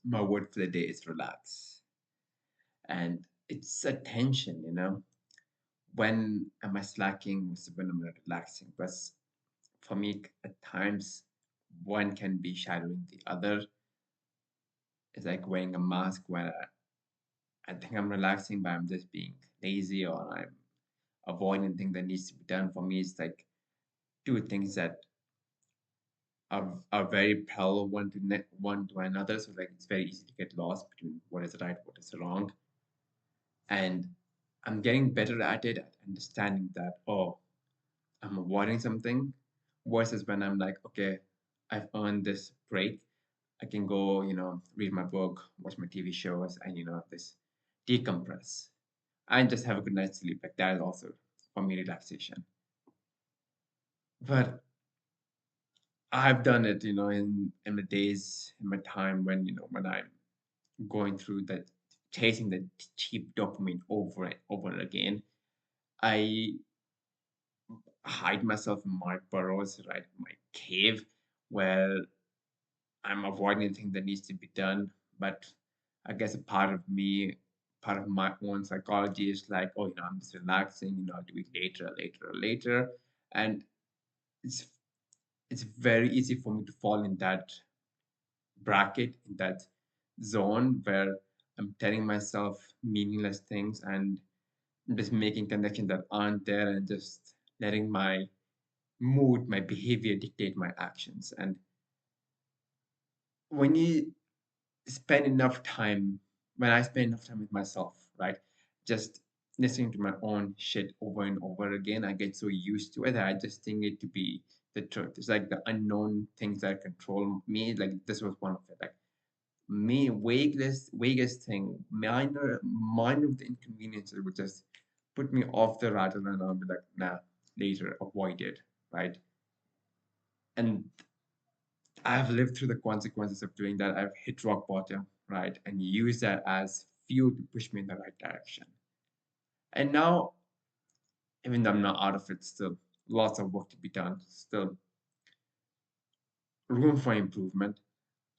my word for the day is relax. And it's a tension, when am I slacking versus when am I relaxing? But for me, at times, one can be shadowing the other. It's like wearing a mask where I think I'm relaxing, but I'm just being lazy or I'm avoiding things that needs to be done. For me, it's like two things that are very parallel one to another. So like it's very easy to get lost between what is right, what is wrong. And I'm getting better at it, at understanding that, oh, I'm avoiding something versus when I'm like, okay, I've earned this break. I can go, read my book, watch my TV shows, and, this decompress and just have a good night's sleep. Like that is also for me relaxation. But I've done it, in the days, in my time when, when I'm going through that, chasing the cheap dopamine over and over again. I hide myself in my burrows, right, my cave, where I'm avoiding anything that needs to be done. But I guess a part of me, part of my own psychology is like, oh, I'm just relaxing, I'll do it later, later, later. And it's it's very easy for me to fall in that bracket, in that zone where I'm telling myself meaningless things and just making connections that aren't there and just letting my mood, my behavior dictate my actions. And when you spend enough time, when I spend enough time with myself, right, just listening to my own shit over and over again, I get so used to it that I just think it to be the truth. It's like the unknown things that control me. Like this was one of it. Like me, vaguest thing, minor of the inconveniences would just put me off the radar, and I'll be like, nah, later, avoid it, right? And I've lived through the consequences of doing that. I've hit rock bottom, right? And use that as fuel to push me in the right direction. And now, even though I'm not out of it, still lots of work to be done, still room for improvement.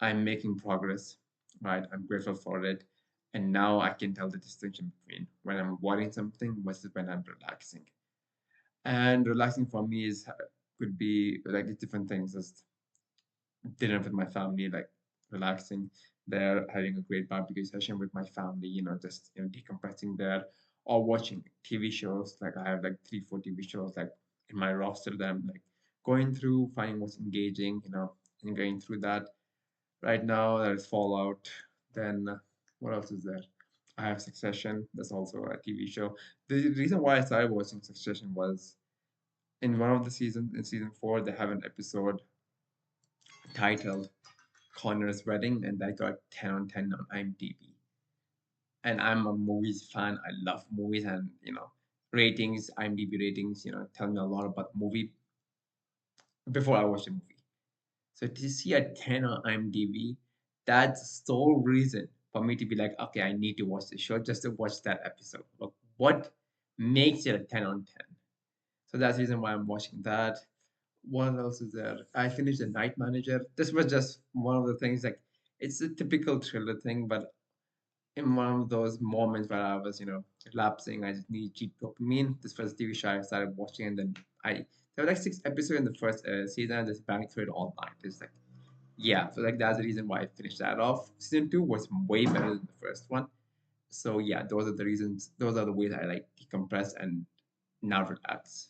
I'm making progress, right? I'm grateful for it. And now I can tell the distinction between when I'm avoiding something versus when I'm relaxing. And relaxing for me is could be like different things. Just dinner with my family, like relaxing there, having a great barbecue session with my family, just decompressing there, or watching TV shows. Like I have like 3, 4 TV shows like in my roster that I'm like going through, finding what's engaging, and going through that. Right now, there's Fallout. Then what else is there? I have Succession. That's also a TV show. The reason why I started watching Succession was in one of the seasons, in season 4, they have an episode titled Connor's Wedding, and that got 10 on 10 on IMDb. And I'm a movies fan. I love movies, and ratings, IMDb ratings, tell me a lot about the movie before I watch the movie. So to see a 10 on IMDb, that's the sole reason for me to be like, okay, I need to watch the show just to watch that episode. But what makes it a 10 on 10? So that's the reason why I'm watching that. What else is there? I finished The Night Manager. This was just one of the things, like it's a typical thriller thing, but in one of those moments where I was, lapsing, I just need cheap dopamine. This first TV show I started watching, and then there were like 6 episodes in the first season. I just banged through it all night. It's like, yeah, so like that's the reason why I finished that off. Season 2 was way better than the first one. So yeah, those are the reasons. Those are the ways I like decompress and now relax.